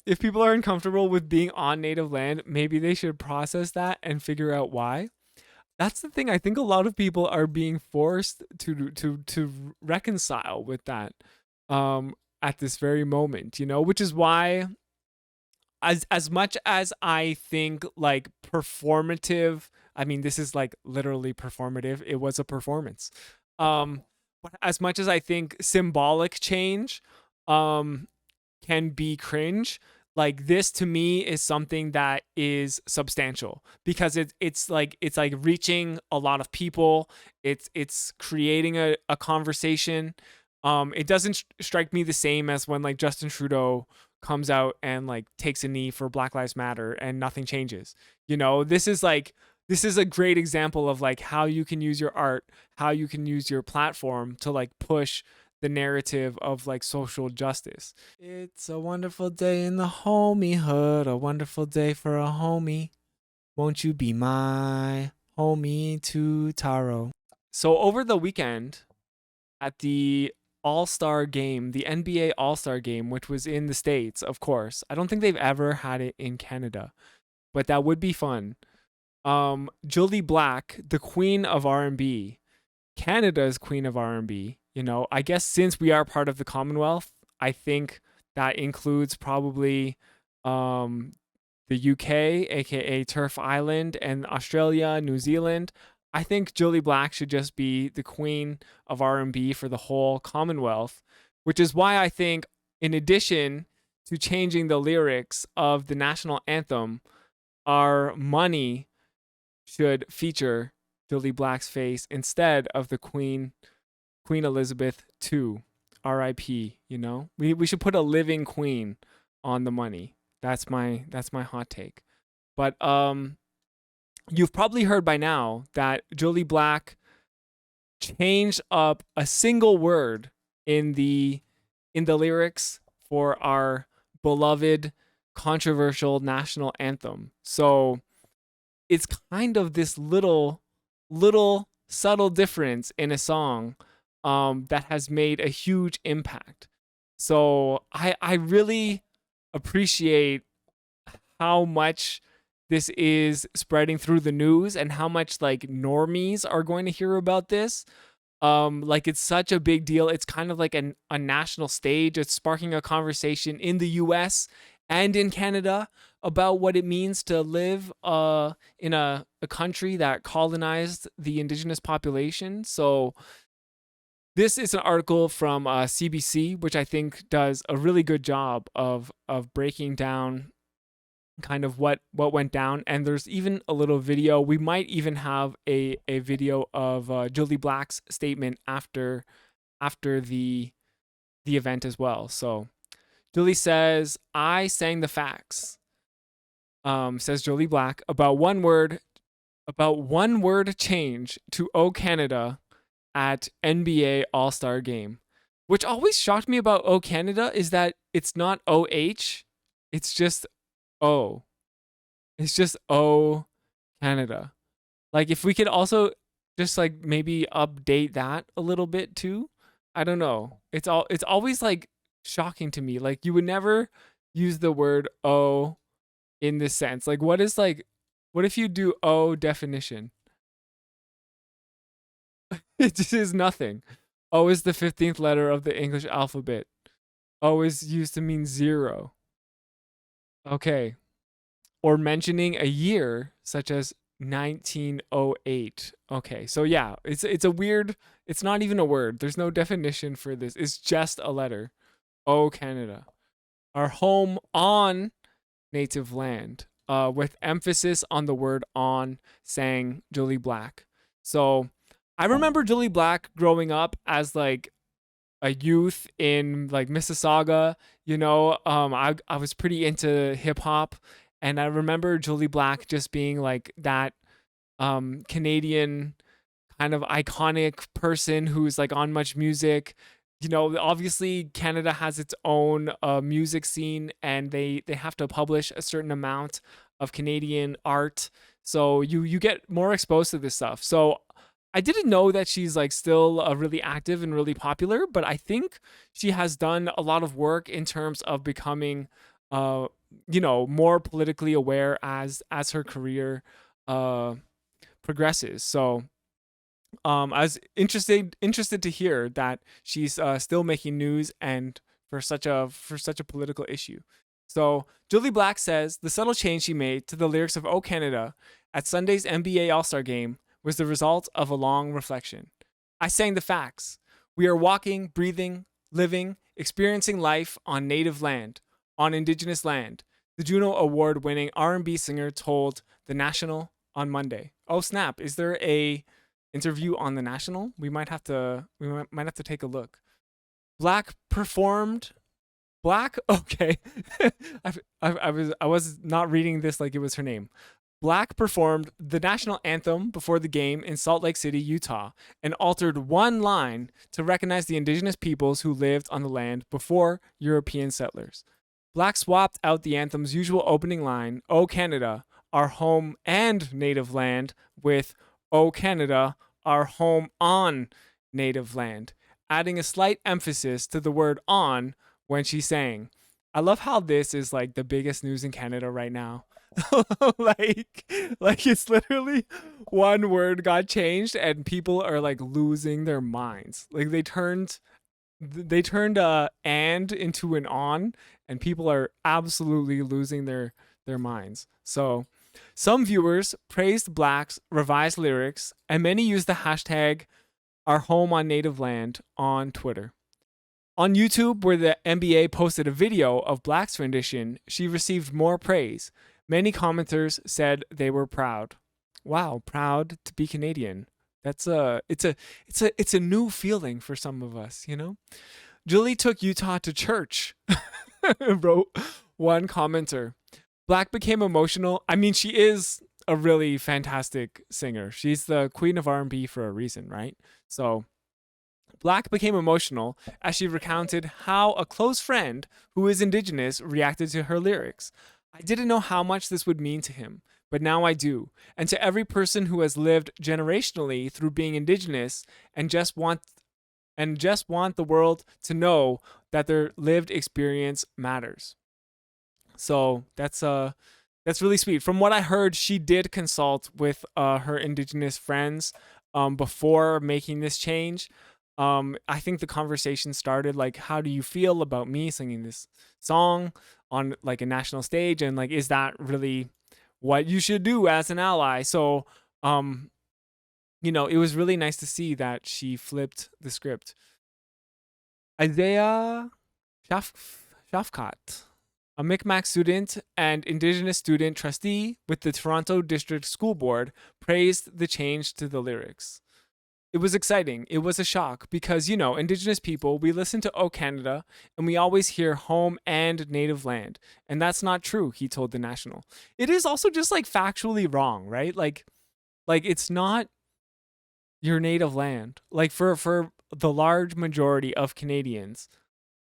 if people are uncomfortable with being on native land, maybe they should process that and figure out why. That's the thing. I think a lot of people are being forced to reconcile with that at this very moment, which is why as much as I think like performative, I mean this is like literally performative. It was a performance. But as much as I think symbolic change um can be cringe, like this to me is something that is substantial because it's like reaching a lot of people. It's creating a conversation. It doesn't strike me the same as when like Justin Trudeau comes out and like takes a knee for Black Lives Matter and nothing changes. This is a great example of like how you can use your art, how you can use your platform to like push the narrative of like social justice. It's a wonderful day in the homiehood, a wonderful day for a homie. Won't you be my homie to Taro? So over the weekend at the All-Star game, the NBA All-Star game, which was in the States, of course. I don't think they've ever had it in Canada, but that would be fun. Jully Black, the queen of R&B, Canada's queen of R&B, I guess since we are part of the Commonwealth, I think that includes probably um the UK, aka Turf Island, and Australia, New Zealand. I think Jully Black should just be the queen of R&B for the whole Commonwealth, which is why I think in addition to changing the lyrics of the national anthem, our money should feature Jully Black's face instead of the Queen Elizabeth II, R.I.P. We should put a living queen on the money. That's my hot take. But you've probably heard by now that Jully Black changed up a single word in the lyrics for our beloved controversial national anthem. So it's kind of this little subtle difference in a song that has made a huge impact. So I really appreciate how much this is spreading through the news and how much like normies are going to hear about this. Like it's such a big deal. It's kind of like a national stage. It's sparking a conversation in the US and in Canada about what it means to live in a country that colonized the indigenous population. So this is an article from CBC, which I think does a really good job of breaking down kind of what went down. And there's even a little video. We might even have a video of Jully Black's statement after the event as well. So Jully says, "I sang the facts." Says Jully Black about one word change to "Oh Canada" at NBA All-Star game. Which always shocked me about "Oh Canada" is that it's not OH, it's just O. It's just "Oh Canada." Like if we could also just like maybe update that a little bit too. I don't know. It's always like shocking to me. Like you would never use the word "oh" in this sense. Like what if you do "oh" definition? It just is nothing. O is the 15th letter of the English alphabet. O is used to mean zero. Okay. Or mentioning a year such as 1908. Okay. So yeah, it's a weird, it's not even a word. There's no definition for this. It's just a letter. O Canada. Our home on native land. With emphasis on the word on, sang Jully Black. So I remember Jully Black growing up as like a youth in like Mississauga. I was pretty into hip hop, and I remember Jully Black just being like that Canadian kind of iconic person who's like on Much Music. Obviously Canada has its own music scene, and they have to publish a certain amount of Canadian art, so you get more exposed to this stuff. So I didn't know that she's like still really active and really popular, but I think she has done a lot of work in terms of becoming uh, more politically aware as her career uh progresses. So I was interested to hear that she's still making news and for such a political issue. So Julie Black says the subtle change she made to the lyrics of "Oh Canada" at Sunday's NBA All-Star Game was the result of a long reflection. I sang the facts. We are walking, breathing, living, experiencing life on native land, on indigenous land. The Juno Award-winning R&B singer told The National on Monday. Oh snap! Is there a interview on the National? We might have to take a look. Black performed. Black. Okay, I was not reading this like it was her name. Black performed the national anthem before the game in Salt Lake City, Utah, and altered one line to recognize the indigenous peoples who lived on the land before European settlers. Black swapped out the anthem's usual opening line, "O Canada, our home and native land," with "O Canada, our home on native land," adding a slight emphasis to the word on when she sang. I love how this is like the biggest news in Canada right now. like it's literally one word got changed and people are like losing their minds. Like they turned and into an on, and people are absolutely losing their minds. So some viewers praised Black's revised lyrics, and many used the hashtag our home on native land on Twitter. On YouTube, where the NBA posted a video of Black's rendition, she received more praise. Many commenters said they were proud. Wow, proud to be Canadian. It's a new feeling for some of us, you know? Jully took Utah to church, wrote one commenter. Black became emotional. I mean, she is a really fantastic singer. She's the queen of R&B for a reason, right? So Black became emotional as she recounted how a close friend who is Indigenous reacted to her lyrics. I didn't know how much this would mean to him, but now I do. And to every person who has lived generationally through being Indigenous and just want the world to know that their lived experience matters. So that's really sweet. From what I heard, she did consult with her Indigenous friends before making this change. I think the conversation started like, how do you feel about me singing this song on like a national stage, and like, is that really what you should do as an ally? So it was really nice to see that she flipped the script. Isaiah Shafkat, a Micmac student and Indigenous student trustee with the Toronto District School Board, praised the change to the lyrics. It was exciting. It was a shock because, Indigenous people, we listen to "Oh Canada" and we always hear home and native land. And that's not true, he told the National. It is also just like factually wrong, right? Like it's not your native land. Like for the large majority of Canadians,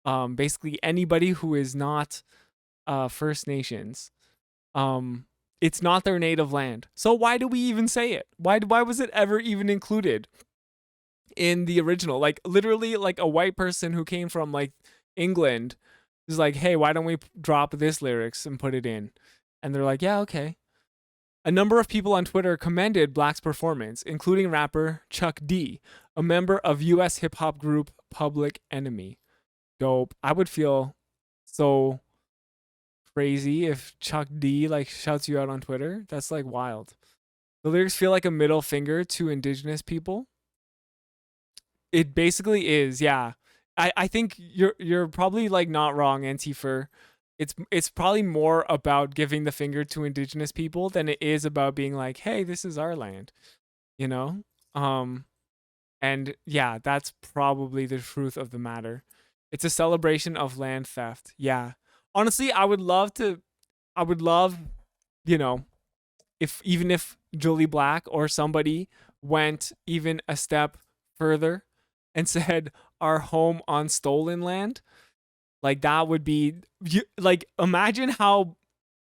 basically anybody who is not First Nations, it's not their native land. So why do we even say it? Why was it ever even included in the original? Like literally, like a white person who came from like England is like, hey, why don't we drop this lyrics and put it in? And they're like, yeah, okay. A number of people on Twitter commended Black's performance, including rapper Chuck D, a member of US hip hop group Public Enemy. Dope. I would feel so crazy if Chuck D like shouts you out on Twitter. That's like wild. The lyrics feel like a middle finger to Indigenous people. It basically is, yeah. I think you're probably like not wrong, Antifa. It's probably more about giving the finger to Indigenous people than it is about being like, hey, this is our land, you know? Um and yeah, that's probably the truth of the matter. It's a celebration of land theft. Yeah. Honestly, I would love, you know, if Julie Black or somebody went even a step further and said our home on stolen land, like that would be like, imagine how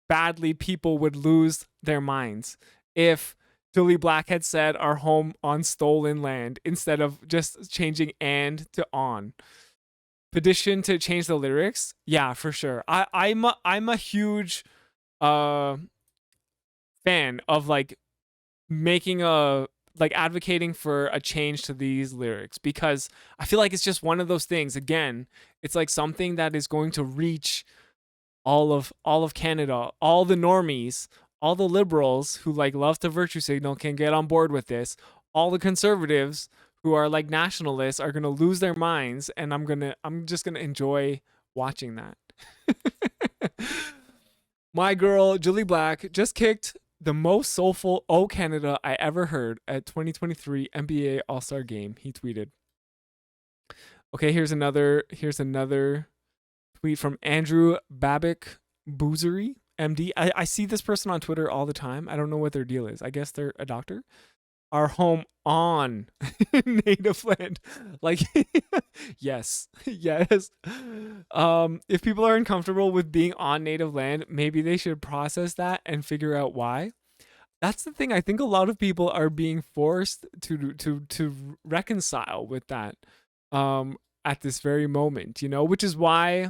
badly people would lose their minds if Julie Black had said our home on stolen land instead of just changing and to on. petition to change the lyrics. Yeah, for sure. I'm a huge uh fan of like making a like advocating for a change to these lyrics, because I feel like it's just one of those things. Again, it's like something that is going to reach all of Canada, all the normies, all the liberals who like love to virtue signal can get on board with this. All the conservatives who are like nationalists are gonna lose their minds, and I'm just gonna enjoy watching that. My girl Jully Black just kicked the most soulful "Oh Canada" I ever heard at 2023 NBA All-Star Game. He tweeted. Okay, here's another tweet from Andrew Babick Boozery, MD. I see this person on Twitter all the time. I don't know what their deal is. I guess they're a doctor. Our home on native land. Like, yes, yes. If people are uncomfortable with being on native land, maybe they should process that and figure out why. That's the thing. I think a lot of people are being forced to reconcile with that at this very moment, which is why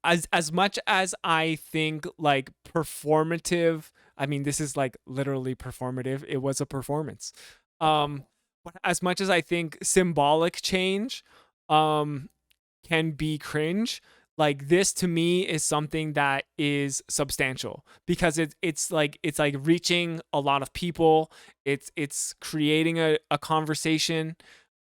as much as I think like performative, I mean this is like literally performative. It was a performance. But as much as I think symbolic change um can be cringe, like this to me is something that is substantial, because it's like reaching a lot of people. It's creating a conversation.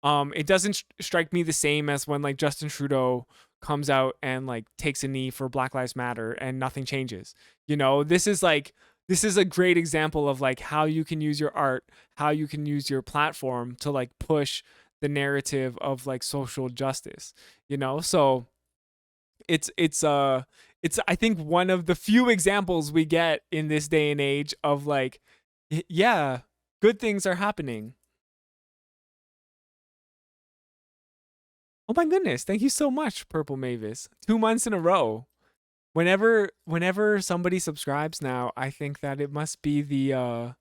It doesn't strike me the same as when like Justin Trudeau comes out and like takes a knee for Black Lives Matter and nothing changes. This is a great example of like how you can use your art, how you can use your platform to like push the narrative of like social justice. So it's I think one of the few examples we get in this day and age of like yeah, good things are happening. Oh my goodness, thank you so much, Purple Mavis. 2 months in a row. Whenever somebody subscribes now, I think that it must be the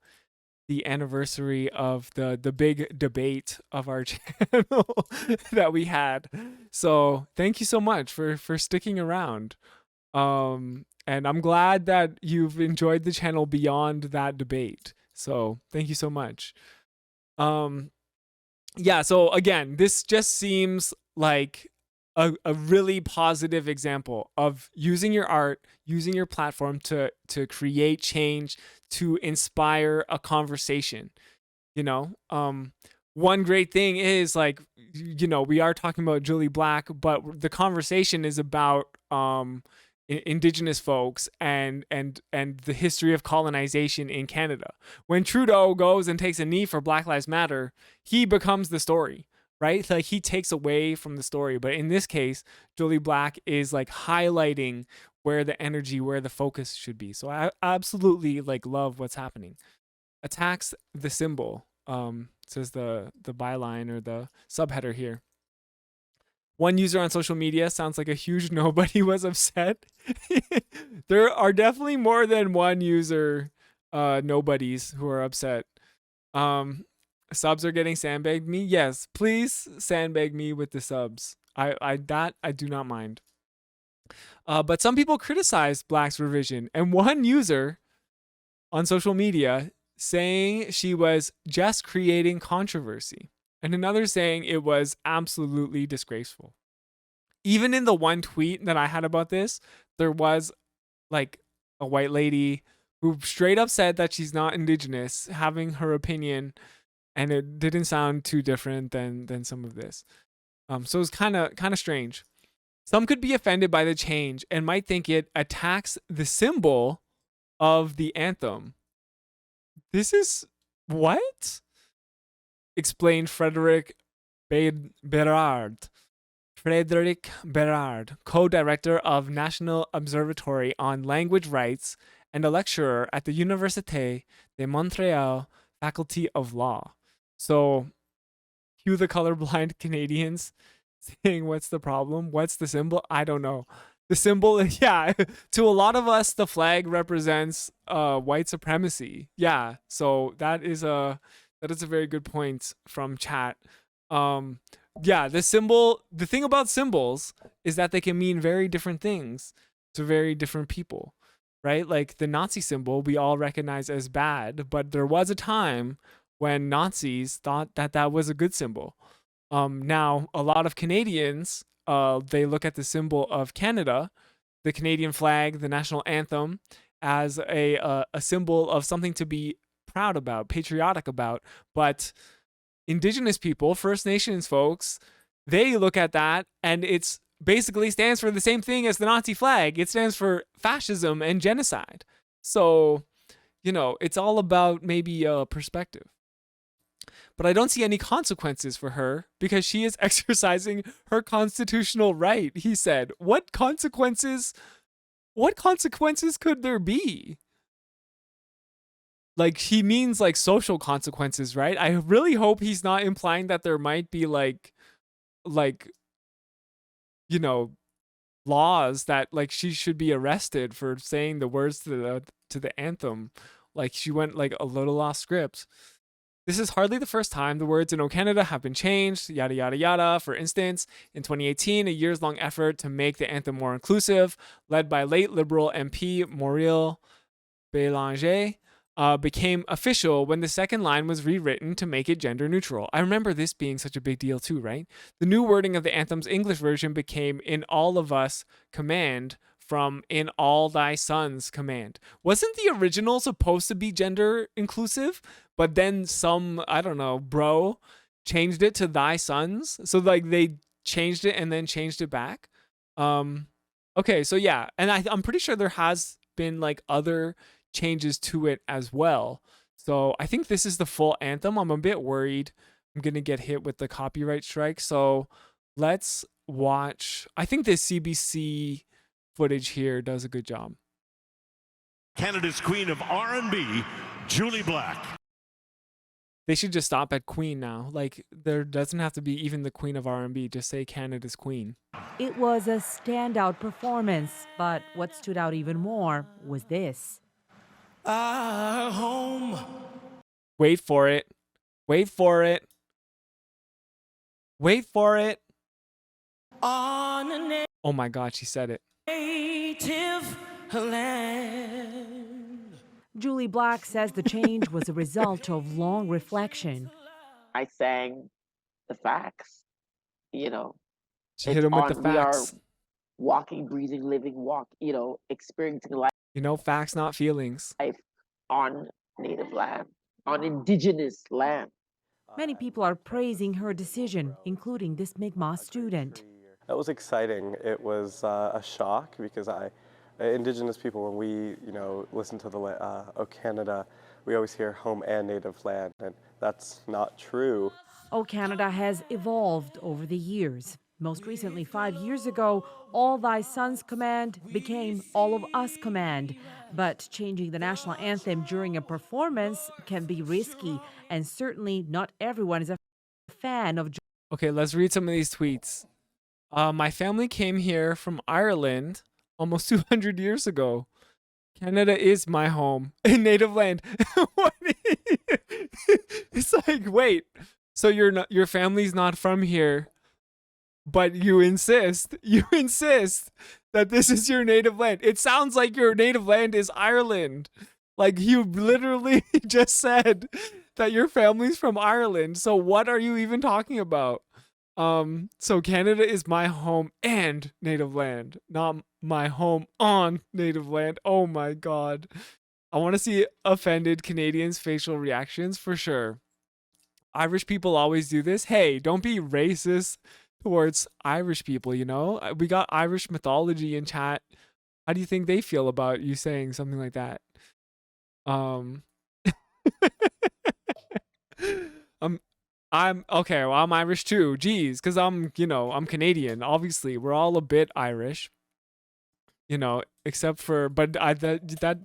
anniversary of the big debate of our channel that we had. So thank you so much for sticking around. And I'm glad that you've enjoyed the channel beyond that debate. So thank you so much. Um, yeah, so again, this just seems like a really positive example of using your art, using your platform to create change, to inspire a conversation. you know One great thing is like, we are talking about Jully Black, but the conversation is about indigenous folks and the history of colonization in Canada. When Trudeau goes and takes a knee for Black Lives Matter, he becomes the story, right? Like he takes away from the story. But in this case, Jully Black is like highlighting where the energy, where the focus should be. So I absolutely like love what's happening. Attacks the symbol, says the byline or the subheader here. One user on social media sounds like a huge nobody was upset. There are definitely more than one user nobodies who are upset. Subs are getting sandbagged me. Yes, please sandbag me with the subs. I do not mind. But some people criticize Black's revision, and one user on social media saying she was just creating controversy, and another saying it was absolutely disgraceful. Even in the one tweet that I had about this, there was like a white lady who straight up said that she's not indigenous, having her opinion, and it didn't sound too different than some of this. So it was kind of strange. Some could be offended by the change and might think it attacks the symbol of the anthem. This is what? Explained Berard. Frédéric Berard, co-director of National Observatory on Language Rights and a lecturer at the Université de Montréal Faculty of Law. So, cue the colorblind Canadians saying, what's the problem? What's the symbol? I don't know. The symbol, yeah, to a lot of us, the flag represents white supremacy. Yeah, so that is a very good point from chat. Yeah, the thing about symbols is that they can mean very different things to very different people, right? Like the Nazi symbol we all recognize as bad, but there was a time when Nazis thought that that was a good symbol. Now a lot of Canadians, they look at the symbol of Canada, the Canadian flag, the national anthem, as a symbol of something to be proud about, patriotic about. But Indigenous people, First Nations folks, they look at that and it's basically stands for the same thing as the Nazi flag. It stands for fascism and genocide. So, it's all about maybe perspective. But I don't see any consequences for her because she is exercising her constitutional right, he said. What consequences could there be? Like, he means like social consequences, right? I really hope he's not implying that there might be like you know laws that like she should be arrested for saying the words to the anthem. Like she went like a little off script. This is hardly the first time the words in O Canada have been changed, yada, yada, yada. For instance, in 2018, a years-long effort to make the anthem more inclusive, led by late Liberal MP Mauriel Bélanger, became official when the second line was rewritten to make it gender neutral. I remember this being such a big deal too, right? The new wording of the anthem's English version became "in all of us" command from "in all thy sons" command. Wasn't the original supposed to be gender inclusive? But then some, I don't know, bro changed it to "thy sons." So like they changed it and then changed it back. Okay, so yeah, and I'm pretty sure there has been like other changes to it as well. So I think this is the full anthem. I'm a bit worried I'm gonna get hit with the copyright strike. So let's watch. I think this CBC footage here does a good job. Canada's queen of R&B, Jully Black. They should just stop at queen now. Like there doesn't have to be even the queen of R&B. Just say Canada's queen. It was a standout performance, but what stood out even more was this. Our home. Wait for it. Wait for it. Wait for it. On a Oh my God, she said it. native land. Jully Black says the change was a result of long reflection. I sang the facts, you know. She hit him with the We are facts. walking, breathing, living, experiencing life Facts, not feelings. on native land, on indigenous land. Many people are praising her decision, including this Mi'kmaq student. That was exciting. It was a shock because Indigenous people, when we, listen to the O Canada, we always hear home and native land, and that's not true. O Canada has evolved over the years. Most recently, 5 years ago, All Thy Sons Command became All of Us Command. But changing the national anthem during a performance can be risky, and certainly not everyone is a fan of. Okay, let's read some of these tweets. My family came here from Ireland almost 200 years ago. Canada is my home in native land. It's like, wait, so your family's not from here, but you insist that this is your native land. It sounds like your native land is Ireland. Like you literally just said that your family's from Ireland. So what are you even talking about? So Canada is my home and native land, not my home on native land. Oh my God. I want to see offended Canadians' facial reactions for sure. Irish people always do this. Hey, don't be racist towards Irish people, We got Irish mythology in chat. How do you think they feel about you saying something like that? I'm okay. Well, I'm Irish too. Jeez, because I'm Canadian. Obviously, we're all a bit Irish, except for, but that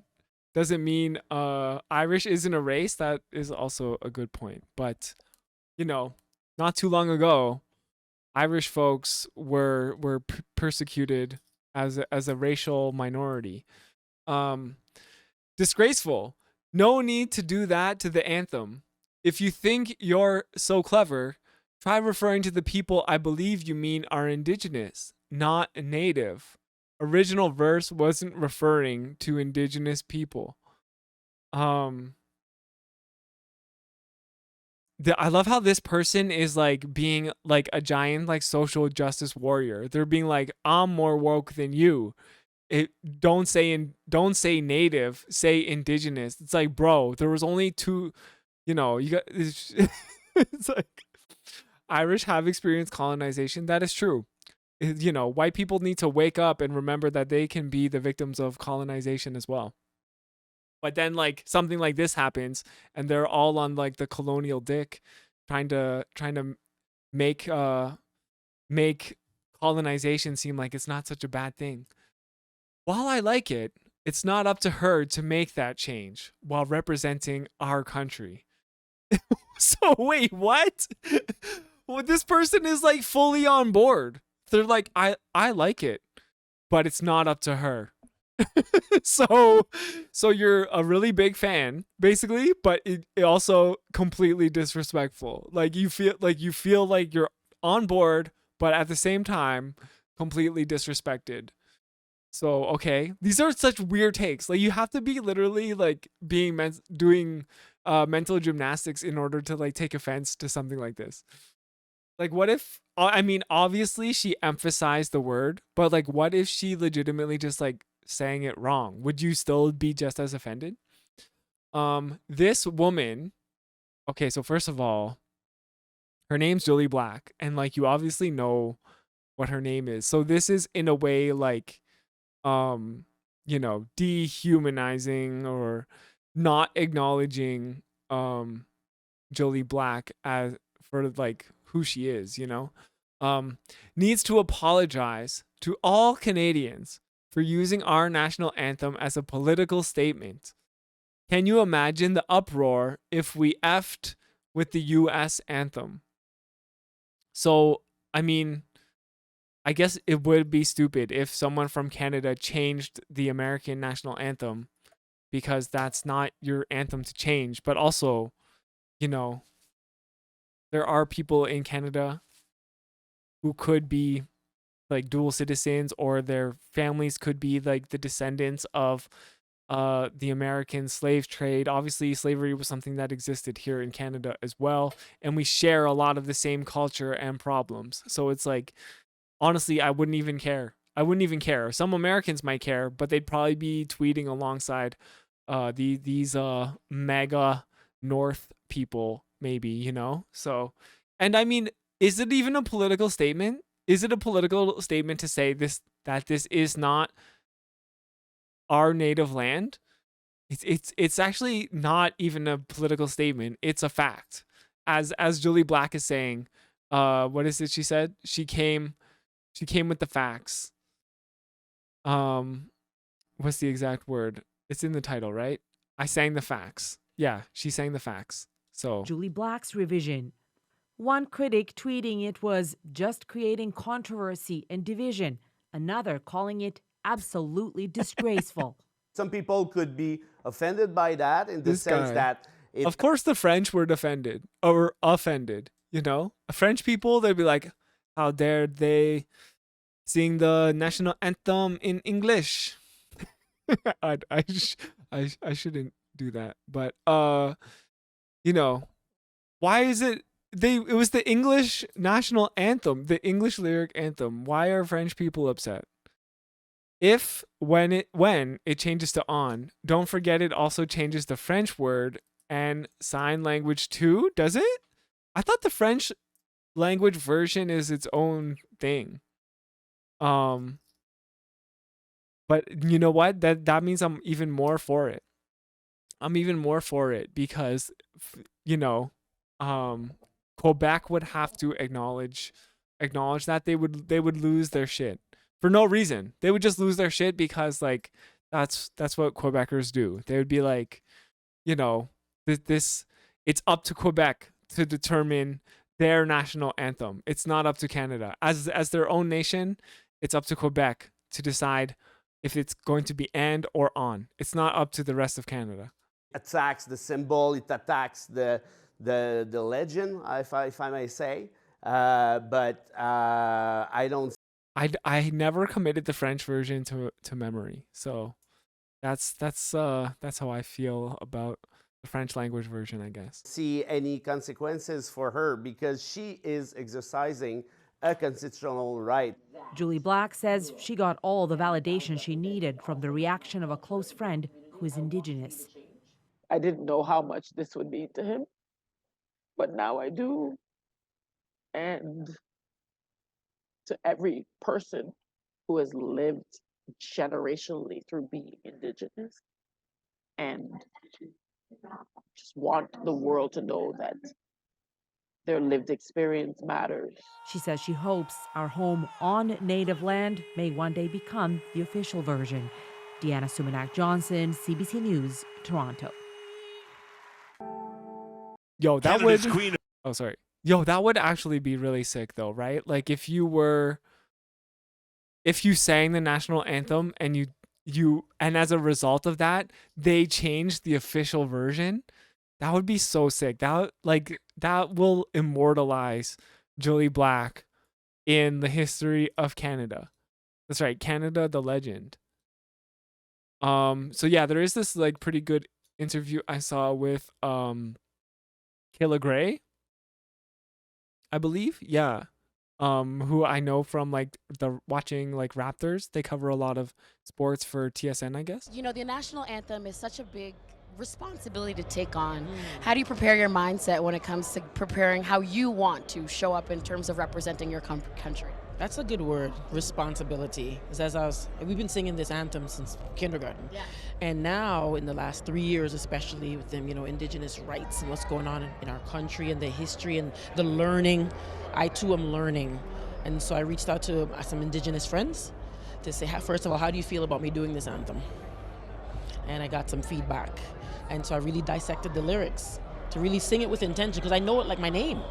doesn't mean Irish isn't a race. That is also a good point. But not too long ago, Irish folks were persecuted as a racial minority. Disgraceful. No need to do that to the anthem. If you think you're so clever, Try referring to the people I believe you mean are indigenous, not native. Original verse wasn't referring to indigenous people. I love how this person is like being like a giant like social justice warrior. They're being like, I'm more woke than you. Don't say native, say indigenous. It's like, bro, there was only two, you got it's like Irish have experienced colonization. That is true. White people need to wake up and remember that they can be the victims of colonization as well. But then like something like this happens and they're all on like the colonial dick trying to make colonization seem like it's not such a bad thing. While I like it, it's not up to her to make that change while representing our country. So wait, what? Well, this person is like fully on board. They're like, I like it, but it's not up to her. so you're a really big fan basically, but it also completely disrespectful. Like you feel like you're on board, but at the same time completely disrespected. So okay, these are such weird takes. Like you have to be literally like doing mental gymnastics in order to like take offense to something like this. Like what if, I mean, obviously she emphasized the word, but like what if she legitimately just like saying it wrong? Would you still be just as offended? This woman, okay, so first of all, her name's Jully Black, and like you obviously know what her name is. So this is in a way like dehumanizing or not acknowledging Jully Black as for like who she is, needs to apologize to all Canadians for using our national anthem as a political statement. Can you imagine the uproar if we effed with the US anthem? So, I mean, I guess it would be stupid if someone from Canada changed the American national anthem because that's not your anthem to change. But also, there are people in Canada who could be like dual citizens, or their families could be like the descendants of the American slave trade. Obviously, slavery was something that existed here in Canada as well, and we share a lot of the same culture and problems. So it's like, honestly, I wouldn't even care. Some Americans might care, but they'd probably be tweeting alongside these mega North people, maybe, So, and I mean, is it even a political statement? Is it a political statement to say that this is not our native land? It's actually not even a political statement. It's a fact. As Jully Black is saying, what is it she said? She came with the facts. What's the exact word? It's in the title, right? I sang the facts. Yeah, she sang the facts. So Jully Black's revision. One critic tweeting it was just creating controversy and division. Another calling it absolutely disgraceful. Some people could be offended by that in the sense that of course the French were offended. French people, they'd be like, how dare they sing the national anthem in English? I shouldn't do that, but why is it it was the English national anthem, the English lyric anthem. Why are French people upset? When it changes to on, don't forget it also changes the French word and sign language too, does it? I thought the French language version is its own thing. But you know what? That means I'm even more for it. Because Quebec would have to acknowledge that they would lose their shit for no reason. They would just lose their shit because like that's what Quebecers do. They would be like, this it's up to Quebec to determine their national anthem. It's not up to Canada. As their own nation, it's up to Quebec to decide if it's going to be and or on. It's not up to the rest of Canada. Attacks the symbol, it attacks the legend, if I may say. but I don't. I never committed the French version to memory, so that's how I feel about the French language version, I guess. See any consequences for her because she is exercising a constitutional right. Jully Black says she got all the validation she needed from the reaction of a close friend who is Indigenous. I didn't know how much this would mean to him, but now I do. And to every person who has lived generationally through being Indigenous and just want the world to know that their lived experience matters. She says she hopes our home on Native land may one day become the official version. Deanna Sumanak Johnson, CBC News, Toronto. Yo, that Canada's would. Queen. Oh, sorry. Yo, that would actually be really sick, though, right? Like if you sang the national anthem and and as a result of that, they changed the official version. That would be so sick. That will immortalize Jully Black in the history of Canada. That's right, Canada the legend. So yeah, there is this like pretty good interview I saw with Kayla Gray, I believe. Yeah. Who I know from like the watching like Raptors. They cover a lot of sports for TSN, I guess. You know, the national anthem is such a big responsibility to take on. How do you prepare your mindset when it comes to preparing how you want to show up in terms of representing your country? That's a good word, responsibility. As we've been singing this anthem since kindergarten. Yeah. And now, in the last 3 years, especially with them, Indigenous rights and what's going on in our country and the history and the learning, I too am learning. And so I reached out to some Indigenous friends to say, first of all, how do you feel about me doing this anthem? And I got some feedback. And so I really dissected the lyrics to really sing it with intention because I know it like my name.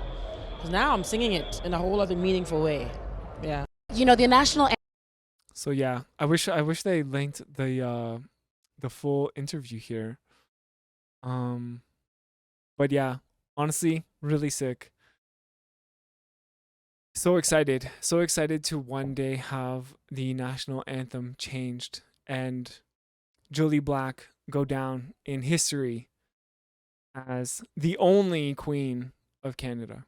Because now I'm singing it in a whole other meaningful way. Yeah. You know, the national So yeah, I wish they linked the full interview here. But yeah, honestly, really sick. So excited to one day have the national anthem changed and Jully Black go down in history as the only queen of Canada.